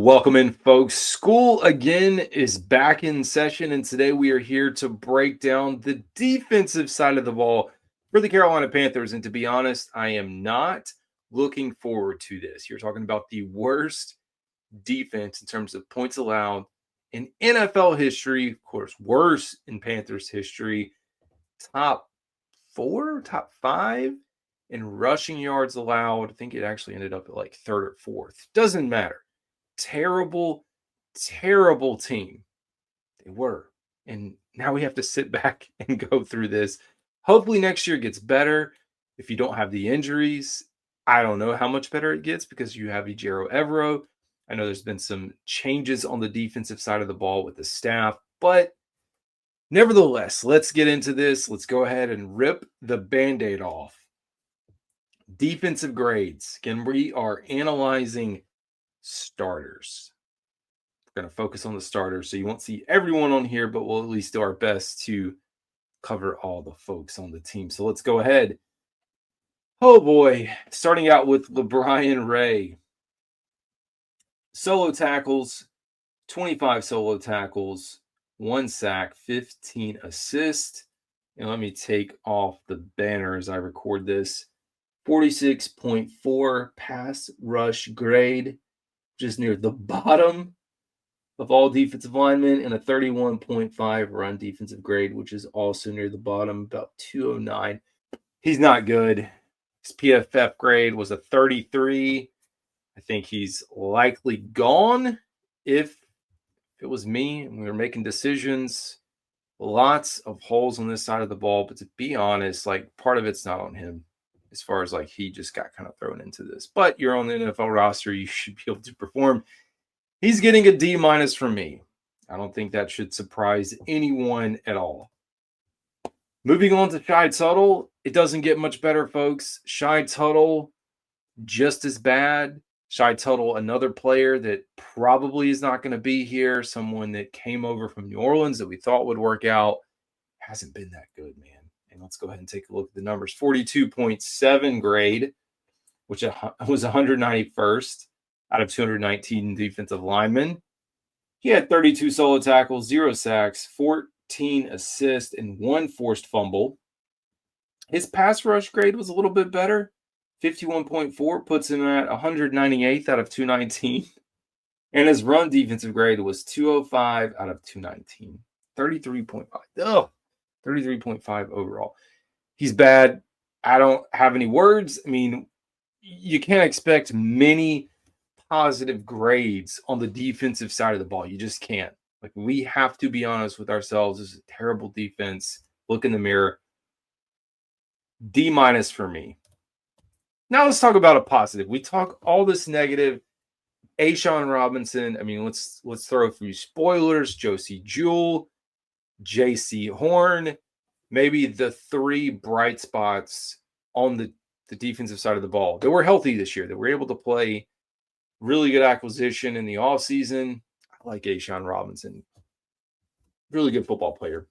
Welcome in, folks. School again is back in session, and today we are here to break down the defensive side of the ball for the Carolina Panthers. And to be honest, I am not looking forward to this. You're talking about the worst defense in terms of points allowed in NFL history, of course, worse in Panthers history, top five in rushing yards allowed. I think it actually ended up at like third or fourth. Doesn't matter. Terrible team they were. And now we have to sit back and go through this. Hopefully next year gets better. If you don't have the injuries, I don't know how much better it gets because you have Ejiro Evero. I know there's been some changes on the defensive side of the ball with the staff, but nevertheless, let's get into this. Let's go ahead and rip the Band-Aid off. Defensive grades. Again, we are analyzing starters. We're going to focus on the starters, so you won't see everyone on here, but we'll at least do our best to cover all the folks on the team. So let's go ahead. Oh boy, starting out with LaBryan Ray. Solo tackles, 25 solo tackles, 1 sack, 15 assists. And let me take off the banner as I record this. 46.4 pass rush grade, just near the bottom of all defensive linemen, and a 31.5 run defensive grade, which is also near the bottom, about 209. He's not good. His PFF grade was a 33. I think he's likely gone. If it was me and we were making decisions, lots of holes on this side of the ball, but to be honest, like part of it's not on him. As far as like he just got kind of thrown into this, but you're on the NFL roster, you should be able to perform. He's getting a D- from me. I don't think that should surprise anyone at all. Moving on to Tuttle, it doesn't get much better, folks. Tuttle, just as bad. Tuttle, another player that probably is not going to be here. Someone that came over from New Orleans that we thought would work out. Hasn't been that good, man. And let's go ahead and take a look at the numbers. 42.7 grade, which was 191st out of 219 defensive linemen. He had 32 solo tackles, 0 sacks, 14 assists, and 1 forced fumble. His pass rush grade was a little bit better. 51.4 puts him at 198th out of 219. And his run defensive grade was 205 out of 219. 33.5. Oh, 33.5 overall. He's bad. I don't have any words. I mean, you can't expect many positive grades on the defensive side of the ball. You just can't. Like, we have to be honest with ourselves. This is a terrible defense. Look in the mirror. D- for me. Now let's talk about a positive. We talk all this negative. A'Shawn Robinson. I mean, let's throw a few spoilers. Josey Jewell, J.C. Horn, maybe the 3 bright spots on the defensive side of the ball that were healthy this year, that were able to play. Really good acquisition in the offseason. I like A'Shawn Robinson. Really good football player.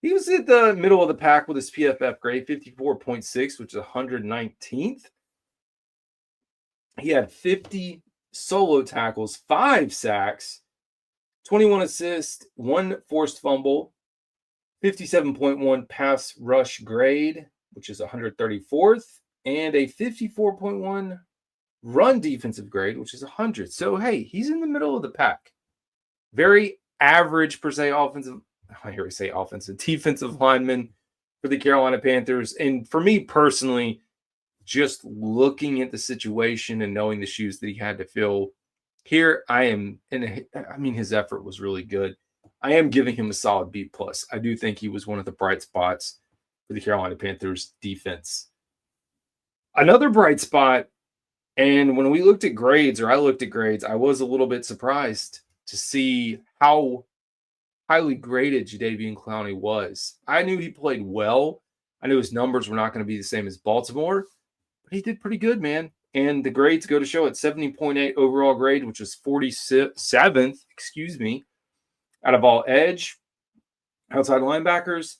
He was at the middle of the pack with his PFF grade, 54.6, which is 119th. He had 50 solo tackles, 5 sacks, 21 assists, 1 forced fumble, 57.1 pass rush grade, which is 134th, and a 54.1 run defensive grade, which is 100. So, hey, he's in the middle of the pack. Very average, per se, defensive lineman for the Carolina Panthers. And for me personally, just looking at the situation and knowing the shoes that he had to fill here, his effort was really good. I am giving him a solid B+. I do think he was one of the bright spots for the Carolina Panthers defense. Another bright spot, and when we looked at grades, or I looked at grades, I was a little bit surprised to see how highly graded Jadeveon Clowney was. I knew he played well. I knew his numbers were not going to be the same as Baltimore, but he did pretty good, man. And the grades go to show it. 70.8 overall grade, which was 47th, out of all edge, outside linebackers.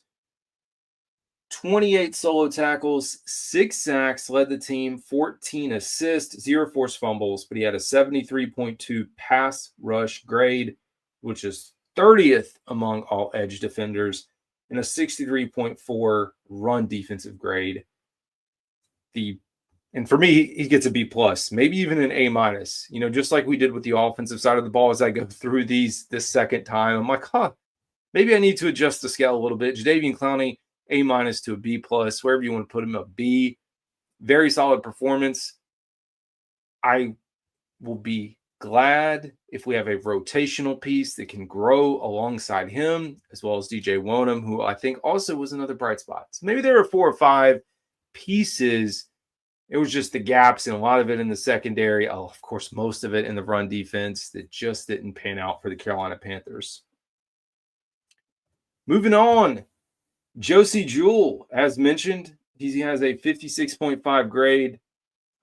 28 solo tackles, 6 sacks, led the team, 14 assists, 0 forced fumbles, but he had a 73.2 pass rush grade, which is 30th among all edge defenders, and a 63.4 run defensive grade. And for me, he gets a B plus, maybe even an A minus. Just like we did with the offensive side of the ball. As I go through this second time, I'm like, maybe I need to adjust the scale a little bit. Jadeveon Clowney, A minus to a B plus, wherever you want to put him, a B. Very solid performance. I will be glad if we have a rotational piece that can grow alongside him, as well as DJ Wonnum, who I think also was another bright spot. So maybe there were 4 or 5 pieces. It was just the gaps, and a lot of it in the secondary. Oh, of course, most of it in the run defense that just didn't pan out for the Carolina Panthers. Moving on, Josey Jewell, as mentioned, he has a 56.5 grade,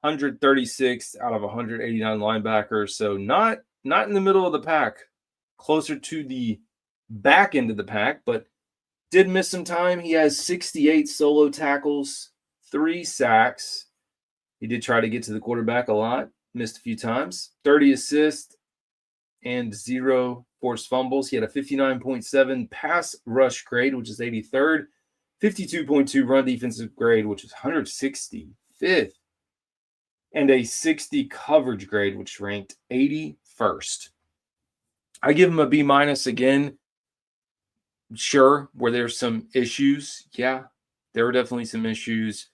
136 out of 189 linebackers. So not in the middle of the pack, closer to the back end of the pack, but did miss some time. He has 68 solo tackles, 3 sacks. He did try to get to the quarterback a lot, missed a few times, 30 assists, and 0 forced fumbles. He had a 59.7 pass rush grade, which is 83rd, 52.2 run defensive grade, which is 165th, and a 60 coverage grade, which ranked 81st. I give him a B minus again. Sure, were there some issues? Yeah, there were definitely some issues.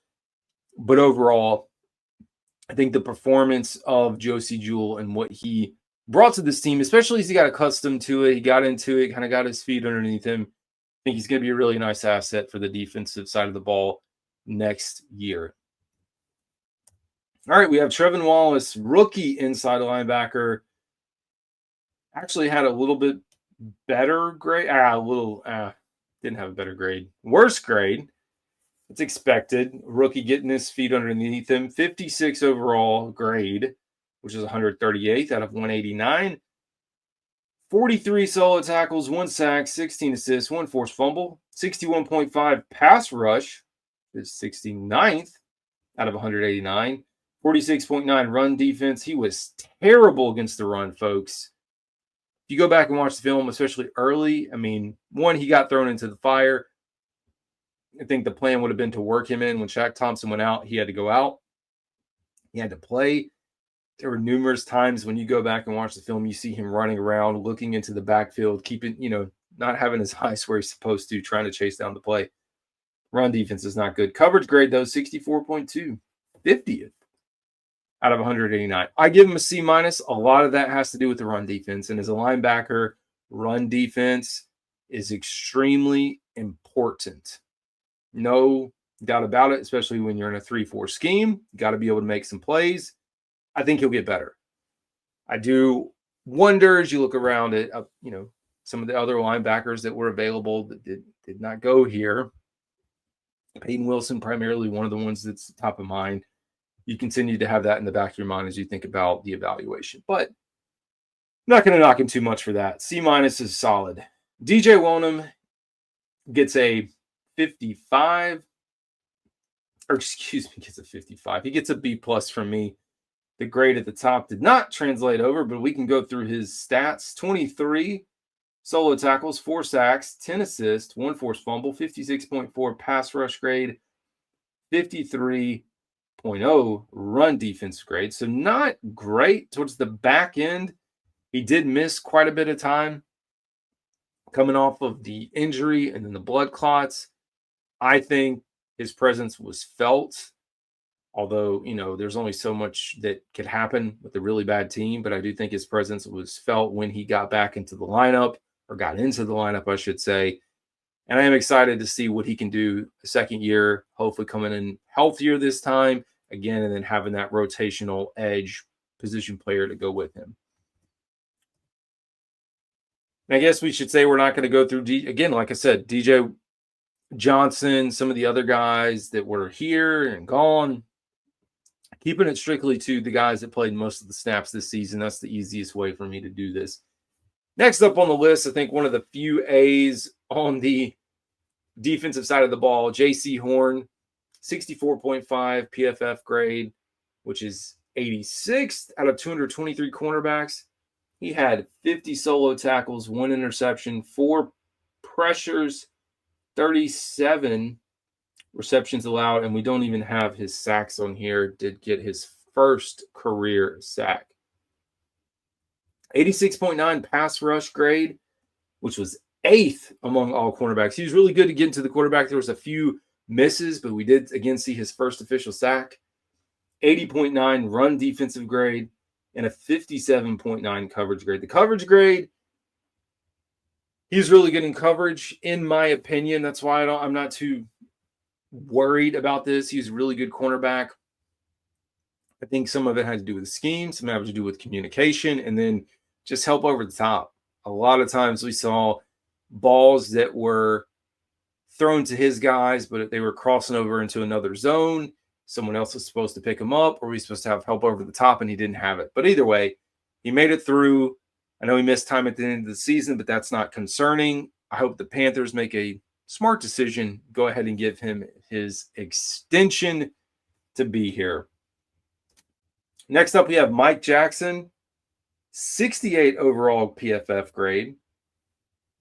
But overall, I think the performance of Josey Jewell and what he brought to this team, especially as he got accustomed to it, he got into it, kind of got his feet underneath him. I think he's going to be a really nice asset for the defensive side of the ball next year. All right, we have Trevin Wallace, rookie inside linebacker. Actually had a little bit better grade. Didn't have a better grade. Worse grade. It's expected. Rookie getting his feet underneath him. 56 overall grade, which is 138th out of 189. 43 solo tackles, 1 sack, 16 assists, 1 forced fumble. 61.5 pass rush is 69th out of 189. 46.9 run defense. He was terrible against the run, folks. If you go back and watch the film, especially early, one, he got thrown into the fire. I think the plan would have been to work him in. When Shaq Thompson went out, he had to go out. He had to play. There were numerous times when you go back and watch the film, you see him running around, looking into the backfield, keeping, not having his eyes where he's supposed to, trying to chase down the play. Run defense is not good. Coverage grade, though, 64.2, 50th out of 189. I give him a C minus. A lot of that has to do with the run defense. And as a linebacker, run defense is extremely important. No doubt about it, especially when you're in a 3-4 scheme. You got to be able to make some plays. I think he'll get better. I do wonder as you look around at some of the other linebackers that were available that did not go here. Peyton Wilson, primarily one of the ones that's top of mind. You continue to have that in the back of your mind as you think about the evaluation. But I'm not going to knock him too much for that. C minus is solid. DJ Wonnum gets a 55. Gets a 55. He gets a B plus from me. The grade at the top did not translate over, but we can go through his stats. 23 solo tackles, 4 sacks, 10 assists, 1 forced fumble, 56.4 pass rush grade, 53.0 run defense grade. So not great towards the back end. He did miss quite a bit of time coming off of the injury and then the blood clots. I think his presence was felt. Although, there's only so much that could happen with a really bad team, but I do think his presence was felt when he got back into the lineup, or got into the lineup, I should say. And I am excited to see what he can do the second year, hopefully coming in healthier this time, again, and then having that rotational edge position player to go with him. And I guess we should say we're not going to go through, again, like I said, DJ Johnson, some of the other guys that were here and gone. Keeping it strictly to the guys that played most of the snaps this season. That's the easiest way for me to do this. Next up on the list, I think one of the few A's on the defensive side of the ball, J.C. Horn, 64.5 PFF grade, which is 86th out of 223 cornerbacks. He had 50 solo tackles, 1 interception, 4 pressures, 37 receptions allowed, and we don't even have his sacks on here. Did get his first career sack. 86.9 pass rush grade, which was 8th among all cornerbacks. He was really good to get into the quarterback. There was a few misses, but we did again see his first official sack. 80.9 run defensive grade and a 57.9 coverage grade. The coverage grade, he's really good in coverage, in my opinion. That's why I'm not too worried about this. He's a really good cornerback. I think some of it had to do with the scheme, some of it had to do with communication, and then just help over the top. A lot of times we saw balls that were thrown to his guys, but they were crossing over into another zone. Someone else was supposed to pick him up, or we supposed to have help over the top, and he didn't have it. But either way, he made it through. I know he missed time at the end of the season, but that's not concerning. I hope the Panthers make a smart decision. Go ahead and give him his extension to be here. Next up, we have Mike Jackson, 68 overall PFF grade,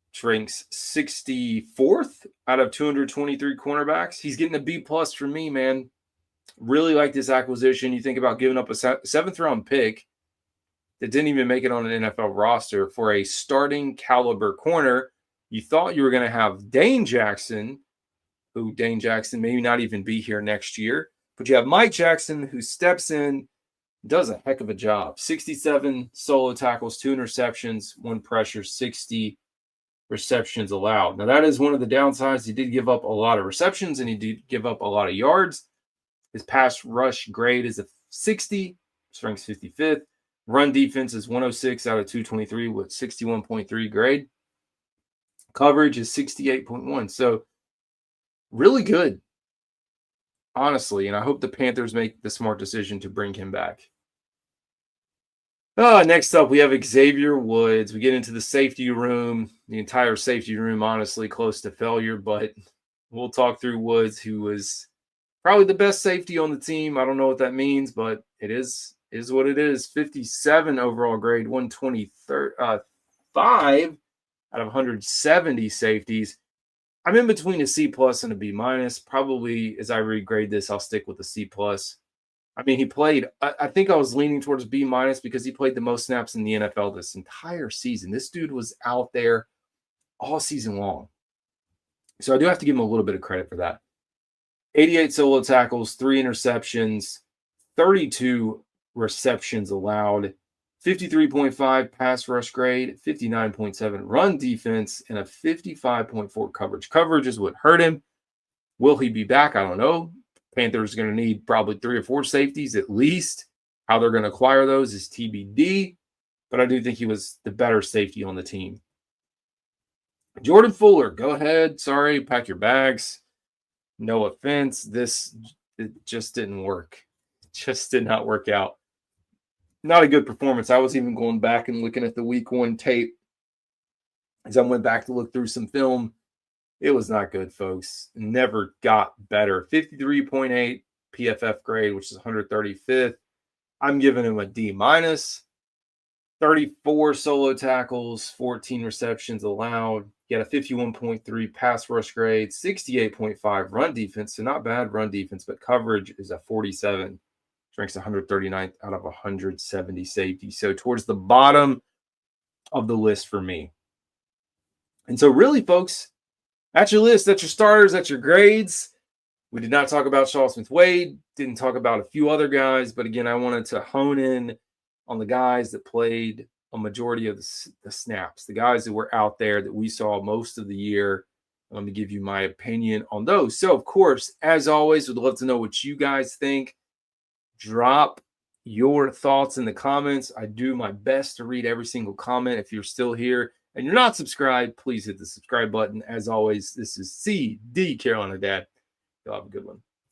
which ranks 64th out of 223 cornerbacks. He's getting a B+ from me, man. Really like this acquisition. You think about giving up a 7th-round pick that didn't even make it on an NFL roster for a starting caliber corner. You thought you were going to have Dane Jackson, who Dane Jackson may not even be here next year. But you have Mike Jackson, who steps in, does a heck of a job. 67 solo tackles, 2 interceptions, 1 pressure, 60 receptions allowed. Now, that is one of the downsides. He did give up a lot of receptions, and he did give up a lot of yards. His pass rush grade is a 60, ranks 55th. Run defense is 106 out of 223 with 61.3 grade. Coverage is 68.1. So really good, honestly. And I hope the Panthers make the smart decision to bring him back. Next up, we have Xavier Woods. We get into the safety room. The entire safety room, honestly, close to failure. But we'll talk through Woods, who was probably the best safety on the team. I don't know what that means, but it is what it is. 57 overall grade, 125 out of 170 safeties. I'm in between a C+ and a B-. Probably as I regrade this, I'll stick with a C+. I mean, he played, I think I was leaning towards B- because he played the most snaps in the NFL this entire season. This dude was out there all season long. So I do have to give him a little bit of credit for that. 88 solo tackles, 3 interceptions, 32 receptions allowed, 53.5 pass rush grade, 59.7 run defense, and a 55.4 coverage. Coverage is what hurt him. Will he be back? I don't know. Panthers are going to need probably 3 or 4 safeties at least. How they're going to acquire those is TBD, but I do think he was the better safety on the team. Jordan Fuller, go ahead. Sorry, pack your bags. No offense. It just didn't work. It just did not work out. Not a good performance. I was even going back and looking at the week 1 tape as I went back to look through some film. It was not good, folks. Never got better. 53.8 PFF grade, which is 135th. I'm giving him a D-. 34 solo tackles, 14 receptions allowed. He had a 51.3 pass rush grade, 68.5 run defense. So not bad run defense, but coverage is a 47. Ranks 139th out of 170 safeties. So towards the bottom of the list for me. And so really, folks, that's your list. That's your starters. That's your grades. We did not talk about Shaw Smith-Wade. Didn't talk about a few other guys. But again, I wanted to hone in on the guys that played a majority of the snaps, the guys that were out there that we saw most of the year. Let me give you my opinion on those. So, of course, as always, would love to know what you guys think. Drop your thoughts in the comments. I do my best to read every single comment. If you're still here and you're not subscribed, please hit the subscribe button. As always, this is CD Carolina Dad. You'll have a good one.